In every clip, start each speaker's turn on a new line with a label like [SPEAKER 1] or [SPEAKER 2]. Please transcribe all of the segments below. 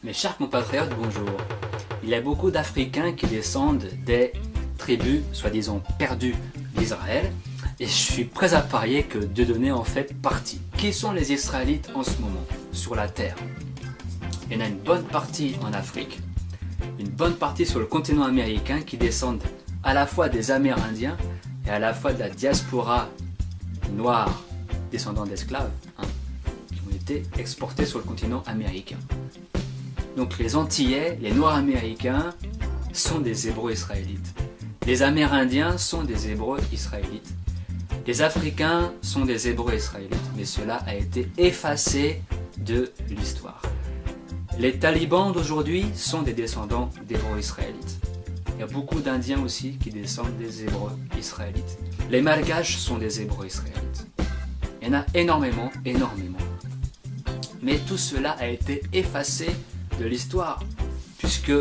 [SPEAKER 1] Mes chers compatriotes, bonjour. Il y a beaucoup d'Africains qui descendent des tribus, soi-disant perdues d'Israël, et je suis prêt à parier que Dieudonné en fait partie. Qui sont les Israélites en ce moment, sur la terre? Il y en a une bonne partie en Afrique, une bonne partie sur le continent américain qui descendent à la fois des Amérindiens et à la fois de la diaspora noire, descendants d'esclaves, qui ont été exportés sur le continent américain. Donc les Antillais, les Noirs américains sont des Hébreux israélites. Les Amérindiens sont des Hébreux israélites. Les Africains sont des Hébreux israélites. Mais cela a été effacé de l'histoire. Les talibans d'aujourd'hui sont des descendants d'Hébreux israélites. Il y a beaucoup d'Indiens aussi qui descendent des Hébreux israélites. Les Malgaches sont des Hébreux israélites. Il y en a énormément, énormément. Mais tout cela a été effacé de l'histoire, puisque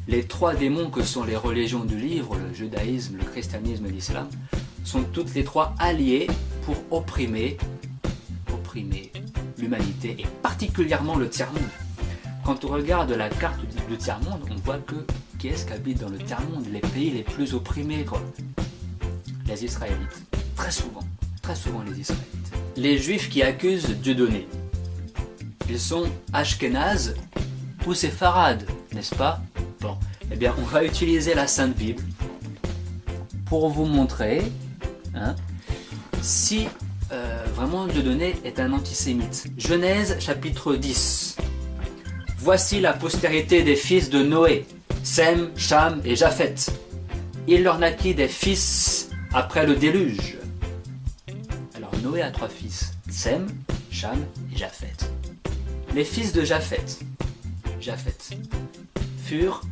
[SPEAKER 1] les trois démons que sont les religions du livre, le judaïsme, le christianisme et l'islam, sont toutes les trois alliés pour opprimer l'humanité et particulièrement le tiers-monde. Quand on regarde la carte du tiers-monde, on voit que qui est-ce qui habite dans le tiers-monde, les pays les plus opprimés, quoi. Les Israélites, très souvent les Israélites. Les Juifs qui accusent Dieudonné, ils sont ashkénazes ou séfarades, n'est-ce pas? Bon, eh bien, on va utiliser la Sainte Bible pour vous montrer si vraiment Dieudonné est un antisémite. Genèse chapitre 10. Voici la postérité des fils de Noé, Sem, Cham et Japheth. Il leur naquit des fils après le déluge. Alors Noé a trois fils, Sem, Cham et Japheth. Les fils de Japheth furent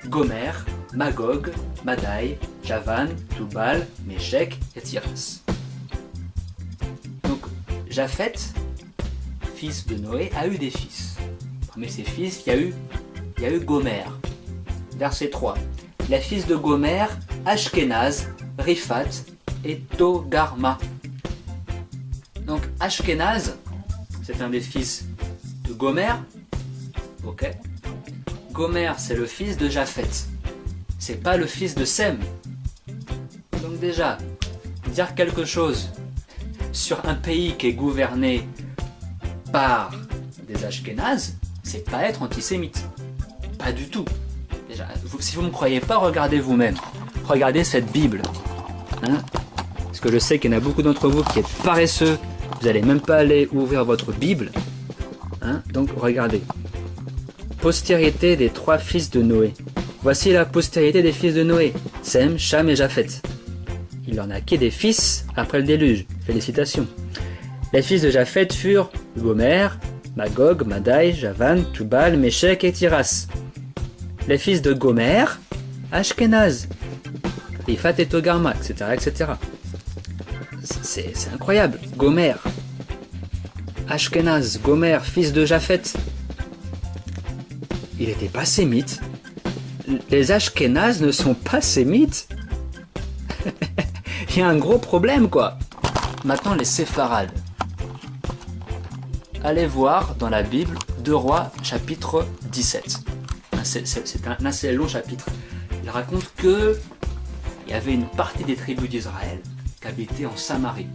[SPEAKER 1] Gomer, Magog, Madai, Javan, Tubal, Méchec et Tiras. Donc Japheth, fils de Noé, a eu des fils. Parmi ses fils, il y a eu Gomer. Verset 3. Les fils de Gomer, Ashkenaz, Riphat et Togarma. Donc Ashkenaz, c'est un des fils de Gomer. Ok. Gomer, c'est le fils de Japheth. C'est pas le fils de Sem. Donc déjà, dire quelque chose sur un pays qui est gouverné par des Ashkénazes, c'est pas être antisémite. Pas du tout. Déjà, si vous ne me croyez pas, regardez vous-même. Regardez cette Bible. Parce que je sais qu'il y en a beaucoup d'entre vous qui êtes paresseux. Vous n'allez même pas aller ouvrir votre Bible. Donc regardez. Postérité des trois fils de Noé. Voici la postérité des fils de Noé, Sem, Cham et Japheth. Il en a qui des fils après le déluge. Félicitations. Les fils de Japheth furent Gomer, Magog, Madai, Javan, Tubal, Méchec et Tiras. Les fils de Gomer, Ashkenaz, Riphat et Togarma, etc. etc. C'est incroyable. Gomer, Ashkenaz, Gomer, fils de Japheth. Il n'était pas sémite. Les Ashkénazes ne sont pas sémites. Il y a un gros problème, quoi. Maintenant, les séfarades. Allez voir dans la Bible 2 Rois, chapitre 17. C'est un assez long chapitre. Il raconte que il y avait une partie des tribus d'Israël qui habitait en Samarie.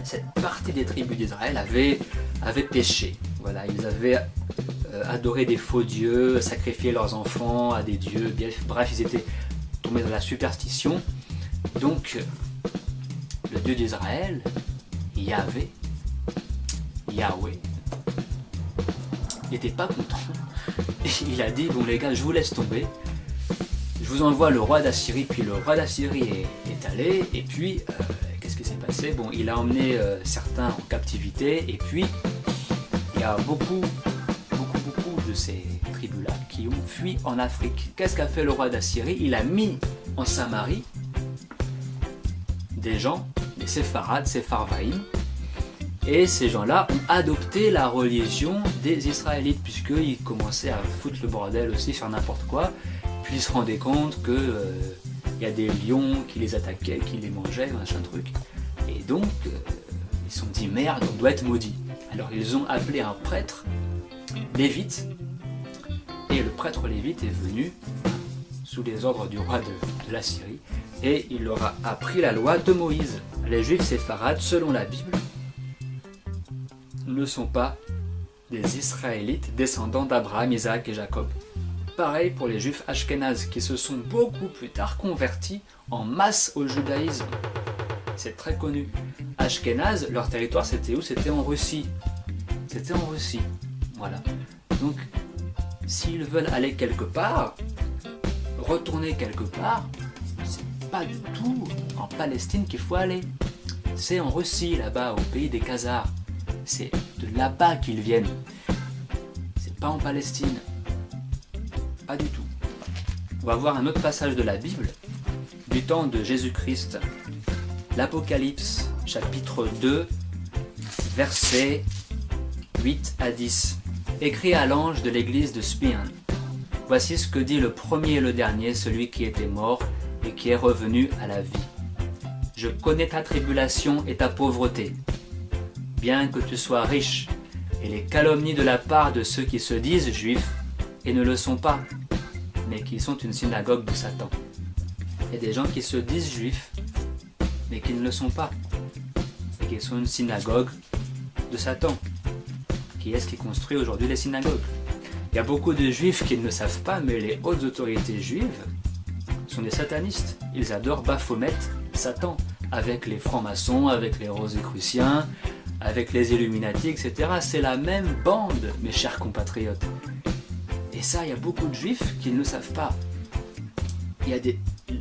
[SPEAKER 1] Cette partie des tribus d'Israël avait péché. Voilà, ils avaient adoré des faux dieux, sacrifié leurs enfants à des dieux. Bref, ils étaient tombés dans la superstition. Donc, le Dieu d'Israël, Yahvé, n'était pas content. Il a dit, bon les gars, je vous laisse tomber. Je vous envoie le roi d'Assyrie. Puis le roi d'Assyrie est allé. Et puis, qu'est-ce qui s'est passé? Bon, il a emmené certains en captivité. Et puis, il y a beaucoup de ces tribus-là qui ont fui en Afrique. Qu'est-ce qu'a fait le roi d'Assyrie? Il a mis en Samarie des gens, des séfarades, séfarvaïm, et ces gens-là ont adopté la religion des Israélites, puisqu'ils commençaient à foutre le bordel aussi, faire n'importe quoi, puis ils se rendaient compte que y a des lions qui les attaquaient, qui les mangeaient, machin truc, et donc ils se sont dit merde, on doit être maudit. Alors ils ont appelé un prêtre lévite Et le prêtre lévite est venu sous les ordres du roi de la Syrie et il leur a appris la loi de Moïse. Les juifs séfarades, selon la Bible, ne sont pas des Israélites descendants d'Abraham, Isaac et Jacob. Pareil pour les juifs ashkénazes qui se sont beaucoup plus tard convertis en masse au judaïsme. C'est très connu. Ashkénazes, leur territoire c'était où? C'était en Russie. C'était en Russie. Voilà. Donc, s'ils veulent aller quelque part, retourner quelque part, c'est pas du tout en Palestine qu'il faut aller. C'est en Russie, là-bas, au pays des Khazars. C'est de là-bas qu'ils viennent. C'est pas en Palestine. Pas du tout. On va voir un autre passage de la Bible, du temps de Jésus-Christ. L'Apocalypse, chapitre 2, versets 8 à 10. Écrit à l'ange de l'église de Smyrne. Voici ce que dit le premier et le dernier, celui qui était mort et qui est revenu à la vie. Je connais ta tribulation et ta pauvreté, bien que tu sois riche, et les calomnies de la part de ceux qui se disent juifs et ne le sont pas, mais qui sont une synagogue de Satan. Il y a des gens qui se disent juifs, mais qui ne le sont pas, et qui sont une synagogue de Satan. Qui est-ce qui construit aujourd'hui les synagogues? Il y a beaucoup de juifs qui ne le savent pas, mais les hautes autorités juives sont des satanistes. Ils adorent Baphomet, Satan, avec les francs-maçons, avec les rosicruciens, avec les Illuminati, etc. C'est la même bande, mes chers compatriotes. Et ça, il y a beaucoup de juifs qui ne le savent pas.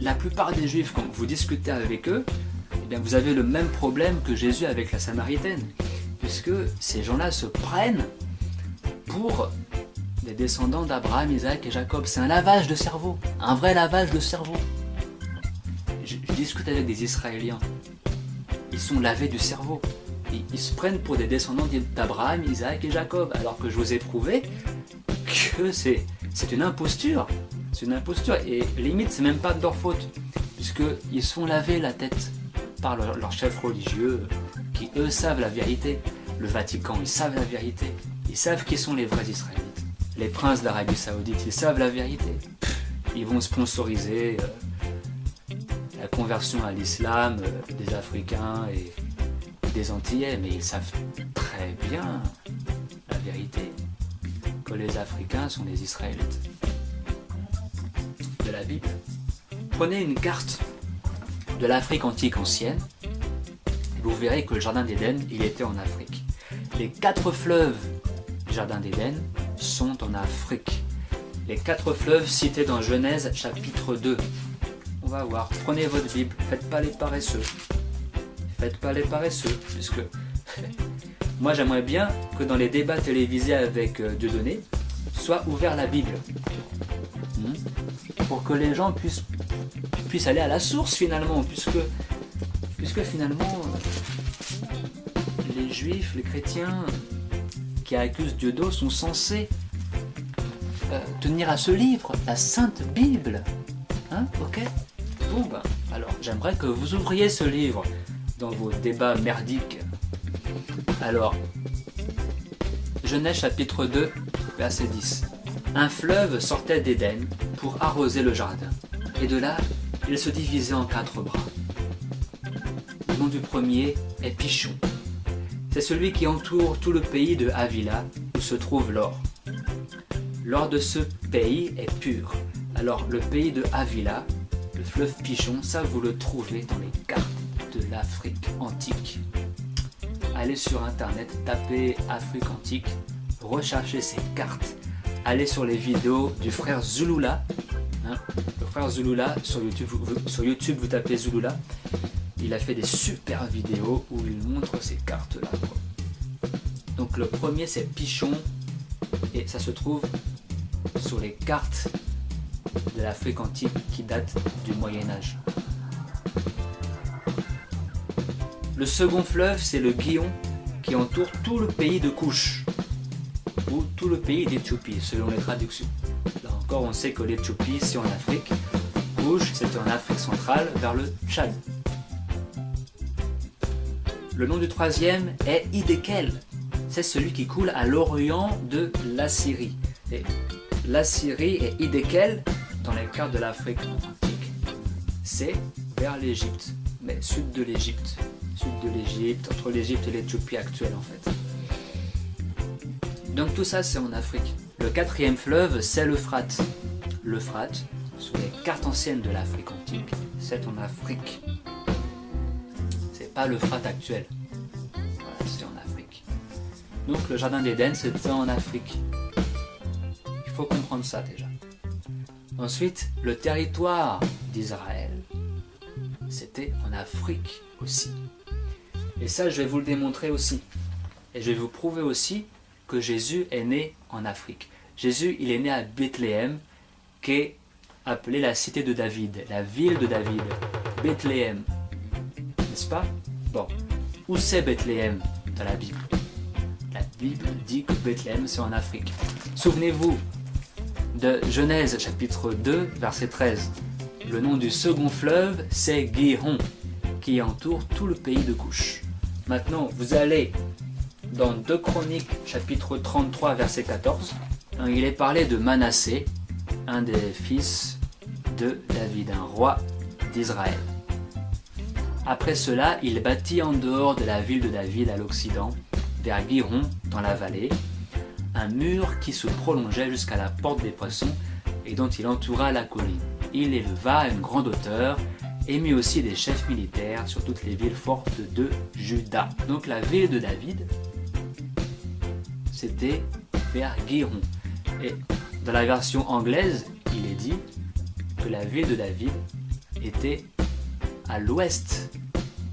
[SPEAKER 1] La plupart des juifs, quand vous discutez avec eux, eh bien, vous avez le même problème que Jésus avec la Samaritaine. Puisque ces gens-là se prennent pour des descendants d'Abraham, Isaac et Jacob. C'est un lavage de cerveau, un vrai lavage de cerveau. Je discute avec des Israéliens, ils sont lavés du cerveau. Ils se prennent pour des descendants d'Abraham, Isaac et Jacob, alors que je vous ai prouvé que c'est une imposture. C'est une imposture, et limite c'est même pas de leur faute, puisqu'ils se font laver la tête par leurs chefs religieux, qui eux savent la vérité. Le Vatican, ils savent la vérité. Ils savent qui sont les vrais Israélites. Les princes d'Arabie Saoudite, ils savent la vérité. Ils vont sponsoriser la conversion à l'islam des Africains et des Antillais, mais ils savent très bien la vérité, que les Africains sont des Israélites. De la Bible. Prenez une carte de l'Afrique antique ancienne, vous verrez que le jardin d'Éden, il était en Afrique. Les 4 fleuves du jardin d'Éden sont en Afrique. Les 4 fleuves cités dans Genèse chapitre 2. On va voir. Prenez votre Bible, faites pas les paresseux. Faites pas les paresseux, puisque moi j'aimerais bien que dans les débats télévisés avec Dieudonné, soit ouvert la Bible. Pour que les gens puissent aller à la source finalement, puisque finalement les juifs, les chrétiens qui accusent Dieudo sont censés tenir à ce livre, la Sainte Bible. Hein? Ok? Bon ben, alors j'aimerais que vous ouvriez ce livre dans vos débats merdiques. Alors, Genèse chapitre 2, verset 10. Un fleuve sortait d'Éden pour arroser le jardin, et de là, il se divisait en 4 bras. Le nom du premier est Pichon. C'est celui qui entoure tout le pays de Havila, où se trouve l'or. L'or de ce pays est pur. Alors, le pays de Havila, le fleuve Pichon, ça vous le trouvez dans les cartes de l'Afrique antique. Allez sur internet, tapez Afrique antique, recherchez ces cartes. Allez sur les vidéos du frère Zulula. Le frère Zulula, sur YouTube, vous tapez Zulula. Il a fait des super vidéos où il montre ces cartes-là. Donc le premier c'est Pichon, et ça se trouve sur les cartes de l'Afrique antique qui datent du Moyen-Âge. Le second fleuve, c'est le Guion, qui entoure tout le pays de Couche, ou tout le pays d'Éthiopie, selon les traductions. Là encore, on sait que l'Éthiopie, c'est en Afrique. Couche, c'est en Afrique centrale, vers le Tchad. Le nom du troisième est Hiddekel. C'est celui qui coule à l'orient de l'Assyrie. Et la Syrie et Hiddekel, dans les cartes de l'Afrique antique, c'est vers l'Égypte, mais sud de l'Égypte, entre l'Égypte et l'Éthiopie actuelle en fait. Donc tout ça c'est en Afrique. Le quatrième fleuve c'est l'Euphrate. L'Euphrate, sur les cartes anciennes de l'Afrique antique, c'est en Afrique. C'est pas l'Euphrate actuel. Voilà, c'est en Afrique. Donc le jardin d'Éden c'était en Afrique. Il faut comprendre ça déjà. Ensuite, le territoire d'Israël, c'était en Afrique aussi. Et ça, je vais vous le démontrer aussi. Et je vais vous prouver aussi que Jésus est né en Afrique. Jésus, il est né à Bethléem, qui est appelée la cité de David, la ville de David. Bethléem. N'est-ce pas? Bon. Où c'est Bethléem dans la Bible? La Bible dit que Bethléem, c'est en Afrique. Souvenez-vous de Genèse chapitre 2, verset 13. Le nom du second fleuve, c'est Gihon, qui entoure tout le pays de Couche. Maintenant, vous allez dans 2 Chroniques, chapitre 33, verset 14. Il est parlé de Manassé, un des fils de David, un roi d'Israël. Après cela, il bâtit en dehors de la ville de David à l'occident, vers Gihon, dans la vallée, un mur qui se prolongeait jusqu'à la porte des poissons et dont il entoura la colline. Il éleva à une grande hauteur et mit aussi des chefs militaires sur toutes les villes fortes de Juda. Donc la ville de David, c'était vers Gihon. Et dans la version anglaise, il est dit que la ville de David était à l'ouest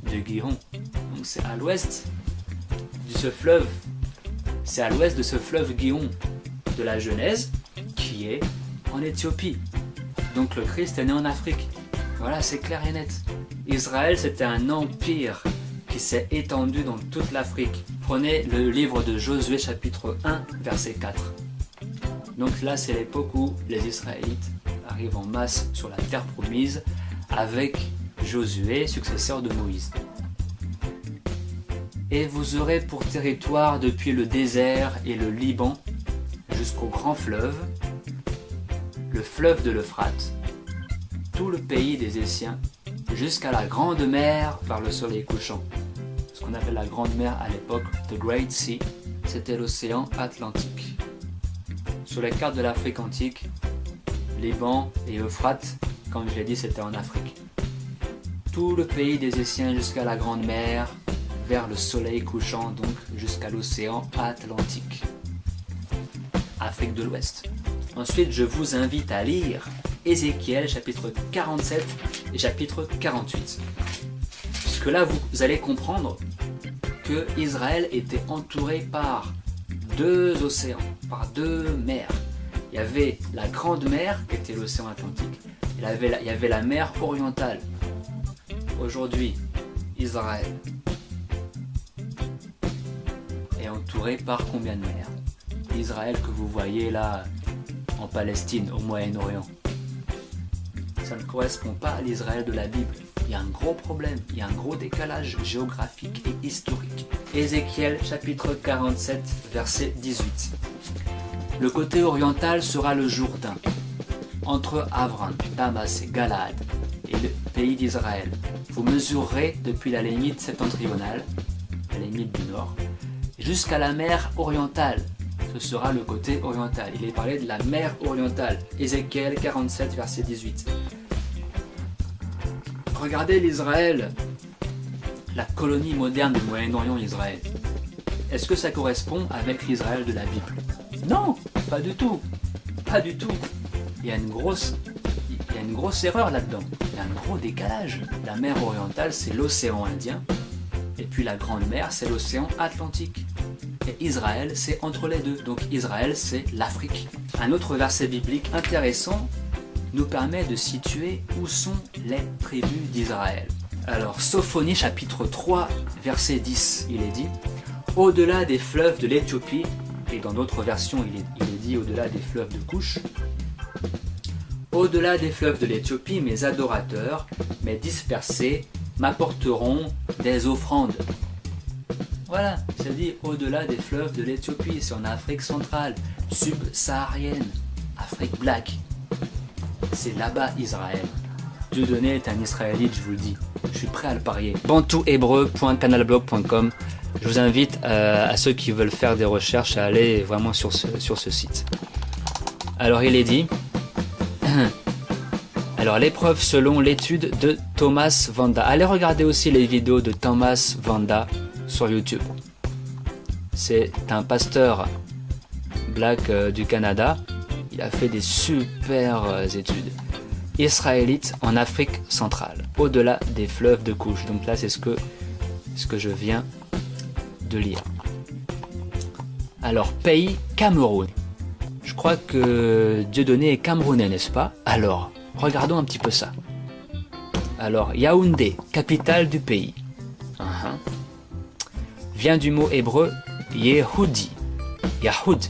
[SPEAKER 1] de Gihon. Donc c'est à l'ouest de ce fleuve. C'est à l'ouest de ce fleuve Gihon de la Genèse qui est en Éthiopie. Donc le Christ est né en Afrique. Voilà, c'est clair et net. Israël, c'était un empire qui s'est étendu dans toute l'Afrique. Prenez le livre de Josué chapitre 1, verset 4. Donc là, c'est l'époque où les Israélites arrivent en masse sur la terre promise avec Josué, successeur de Moïse. Et vous aurez pour territoire depuis le désert et le Liban jusqu'au grand fleuve, le fleuve de l'Euphrate, tout le pays des Essiens, jusqu'à la grande mer vers le soleil couchant. Ce qu'on appelle la grande mer à l'époque, the Great Sea, c'était l'océan Atlantique. Sur les cartes de l'Afrique antique, Liban et Euphrate, comme je l'ai dit, c'était en Afrique. Tout le pays des Essiens jusqu'à la grande mer, vers le soleil couchant, donc jusqu'à l'océan Atlantique. Afrique de l'Ouest. Ensuite, je vous invite à lire Ézéchiel chapitre 47 et chapitre 48. Puisque là, vous allez comprendre que Israël était entouré par 2 océans, par 2 mers. Il y avait la grande mer, qui était l'océan Atlantique. Il y avait la mer orientale. Aujourd'hui, Israël est entouré par combien de mers? Israël que vous voyez là en Palestine, au Moyen-Orient. Ça ne correspond pas à l'Israël de la Bible. Il y a un gros problème, il y a un gros décalage géographique et historique. Ézéchiel chapitre 47, verset 18. Le côté oriental sera le Jourdain, entre Avran, Damas et Galaad, et le pays d'Israël. Vous mesurerez depuis la limite septentrionale, la limite du nord, jusqu'à la mer orientale. Ce sera le côté oriental. Il est parlé de la mer orientale. Ézéchiel 47, verset 18. Regardez l'Israël, la colonie moderne du Moyen-Orient, Israël. Est-ce que ça correspond avec l'Israël de la Bible? Non, pas du tout. Pas du tout. Il y a une grosse erreur là-dedans. Il y a un gros décalage. La mer orientale, c'est l'océan Indien. Et puis la grande mer, c'est l'océan Atlantique. Et Israël, c'est entre les deux. Donc Israël, c'est l'Afrique. Un autre verset biblique intéressant nous permet de situer où sont les tribus d'Israël. Alors, Sophonie chapitre 3, verset 10, il est dit « Au-delà des fleuves de l'Éthiopie », et dans d'autres versions, il est dit « au-delà des fleuves de Couche », « Au-delà des fleuves de l'Éthiopie, mes adorateurs, mes dispersés, m'apporteront des offrandes. » Voilà, c'est dit au-delà des fleuves de l'Éthiopie, c'est en Afrique centrale, subsaharienne, Afrique black. C'est là-bas Israël. Dieudonné est un Israélite, je vous le dis. Je suis prêt à le parier. bantouhébreu.canalblog.com. Je vous invite à ceux qui veulent faire des recherches à aller vraiment sur ce site. Alors il est dit... Alors l'épreuve selon l'étude de Thomas Vanda. Allez regarder aussi les vidéos de Thomas Vanda sur YouTube. C'est un pasteur black du Canada. Il a fait des super études. Israélite en Afrique centrale, au-delà des fleuves de couche. Donc là c'est ce que je viens de lire. Alors pays Cameroun. Je crois que Dieudonné est camerounais, n'est-ce pas? Alors, regardons un petit peu ça. Alors, Yaoundé, capitale du pays. Vient du mot hébreu Yehoudi. Yahoud.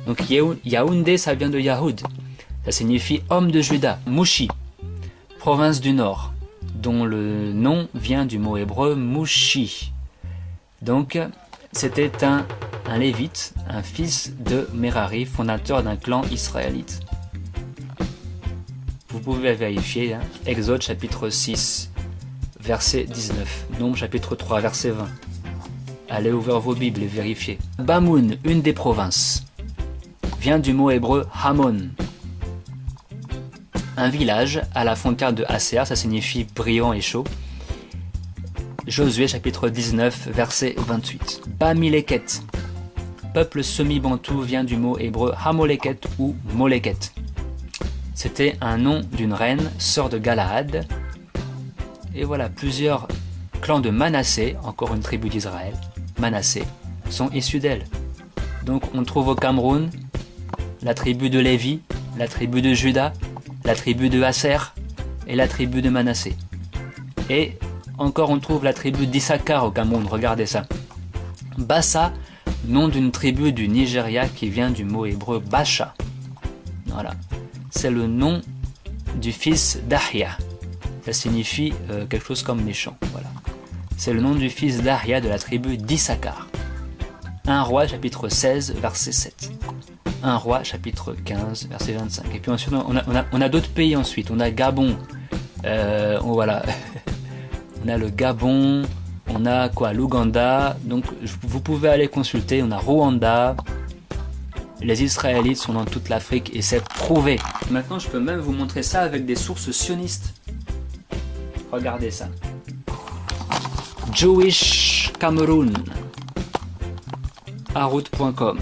[SPEAKER 1] Donc Yaoundé, ça vient de Yahoud. Ça signifie homme de Juda. Mouchi, province du Nord, dont le nom vient du mot hébreu Mouchi. Donc, c'était un lévite, un fils de Merari, fondateur d'un clan israélite. Vous pouvez vérifier, Exode chapitre 6, verset 19, Nombre chapitre 3, verset 20. Allez ouvrir vos Bibles et vérifiez. Bamoun, une des provinces, vient du mot hébreu Hamon. Un village à la frontière de Asséa, ça signifie brillant et chaud. Josué chapitre 19, verset 28. Bamileket, peuple semi-bantou, vient du mot hébreu Hamoleket ou Moleket. C'était un nom d'une reine, sœur de Galaad. Et voilà, plusieurs clans de Manassé, encore une tribu d'Israël, Manassé, sont issus d'elle. Donc on trouve au Cameroun la tribu de Lévi, la tribu de Juda, la tribu de Asser et la tribu de Manassé. Et encore on trouve la tribu d'Issachar au Cameroun, regardez ça. Bassa, nom d'une tribu du Nigeria qui vient du mot hébreu Bacha. Voilà, c'est le nom du fils d'Ahia. Ça signifie quelque chose comme méchant. Voilà. C'est le nom du fils d'Ahia de la tribu d'Issachar. 1 Roi chapitre 16 verset 7. 1 Roi chapitre 15 verset 25. Et puis ensuite on a d'autres pays ensuite. On a Gabon. Voilà. On a le Gabon. On a quoi, l'Ouganda. Donc vous pouvez aller consulter. On a Rwanda. Les Israélites sont dans toute l'Afrique et c'est prouvé. Maintenant je peux même vous montrer ça avec des sources sionistes. Regardez ça. Jewish Cameroon. Arut.com.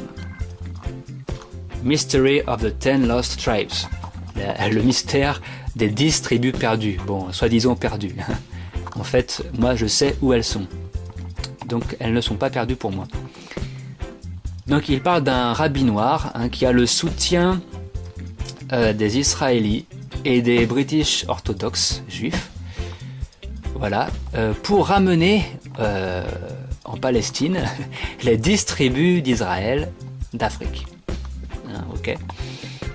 [SPEAKER 1] Mystery of the 10 Lost Tribes. Le mystère des 10 tribus perdues. Bon, soi-disant perdues. En fait, moi je sais où elles sont. Donc elles ne sont pas perdues pour moi. Donc il parle d'un rabbi noir qui a le soutien des Israélites et des British orthodoxes juifs. Voilà, pour ramener en Palestine les 10 tribus d'Israël d'Afrique. Ok.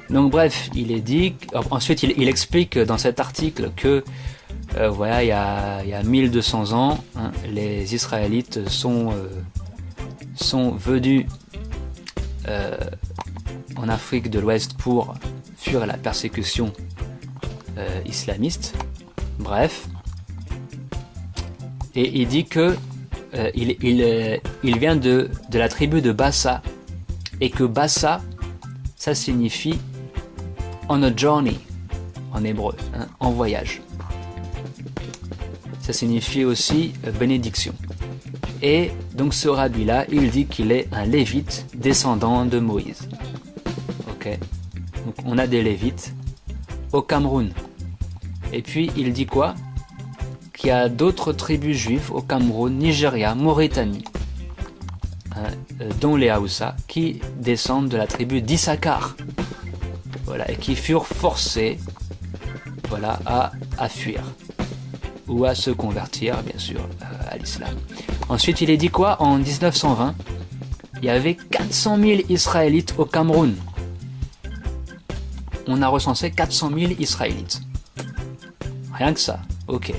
[SPEAKER 1] Donc bref, il est dit. Ensuite, il explique dans cet article que voilà, il y a 1200 ans, les Israélites sont venus en Afrique de l'Ouest pour fuir la persécution islamiste. Bref. Et il dit que il vient de la tribu de Bassa et que Bassa, ça signifie on a journey en hébreu, en voyage. Ça signifie aussi bénédiction. Et donc ce rabbi-là, il dit qu'il est un lévite descendant de Moïse. Ok. Donc on a des lévites au Cameroun. Et puis il dit quoi? Qu'il y a d'autres tribus juives au Cameroun, Nigeria, Mauritanie, dont les Haoussa, qui descendent de la tribu d'Issachar. Voilà, et qui furent forcés, voilà, à fuir ou à se convertir, bien sûr, à l'islam. Ensuite, il est dit quoi? En 1920, il y avait 400 000 Israélites au Cameroun. On a recensé 400 000 Israélites. Rien que ça, ok.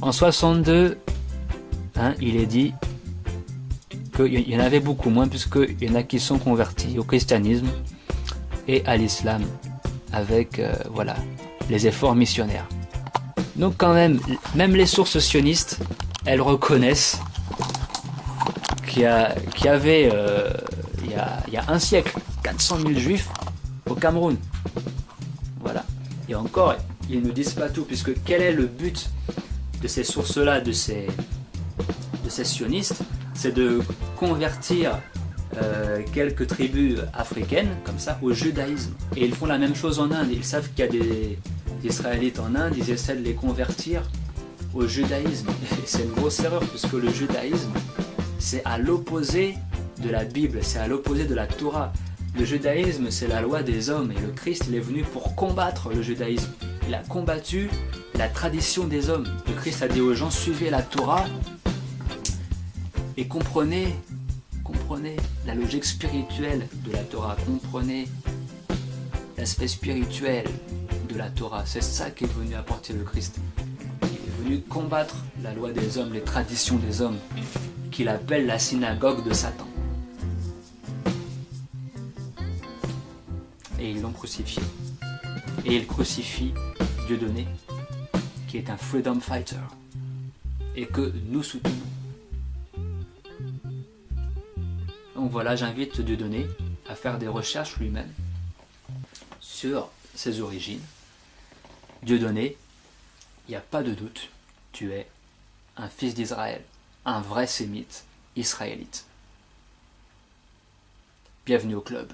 [SPEAKER 1] En 62, il est dit qu'il y en avait beaucoup moins, puisqu'il y en a qui sont convertis au christianisme, et à l'islam avec voilà, les efforts missionnaires. Donc quand même les sources sionistes, elles reconnaissent qu'il y avait il y a un siècle 400 000 juifs au Cameroun. Voilà. Et encore, ils ne disent pas tout, puisque quel est le but de ces sources-là, de ces sionistes? C'est de convertir quelques tribus africaines, comme ça, au judaïsme. Et ils font la même chose en Inde. Ils savent qu'il y a des Israélites en Inde, ils essaient de les convertir au judaïsme. Et c'est une grosse erreur, puisque le judaïsme, c'est à l'opposé de la Bible, c'est à l'opposé de la Torah. Le judaïsme, c'est la loi des hommes, et le Christ, il est venu pour combattre le judaïsme. Il a combattu la tradition des hommes. Le Christ a dit aux gens, suivez la Torah et comprenez la logique spirituelle de la Torah, comprenez l'aspect spirituel de la Torah. C'est ça qu'est venu apporter le Christ. Il est venu combattre la loi des hommes, les traditions des hommes, qu'il appelle la synagogue de Satan. Et ils l'ont crucifié. Et ils crucifient Dieudonné, qui est un freedom fighter, et que nous soutenons. Donc voilà, j'invite Dieudonné à faire des recherches lui-même sur ses origines. Dieudonné, il n'y a pas de doute, tu es un fils d'Israël, un vrai sémite israélite. Bienvenue au club.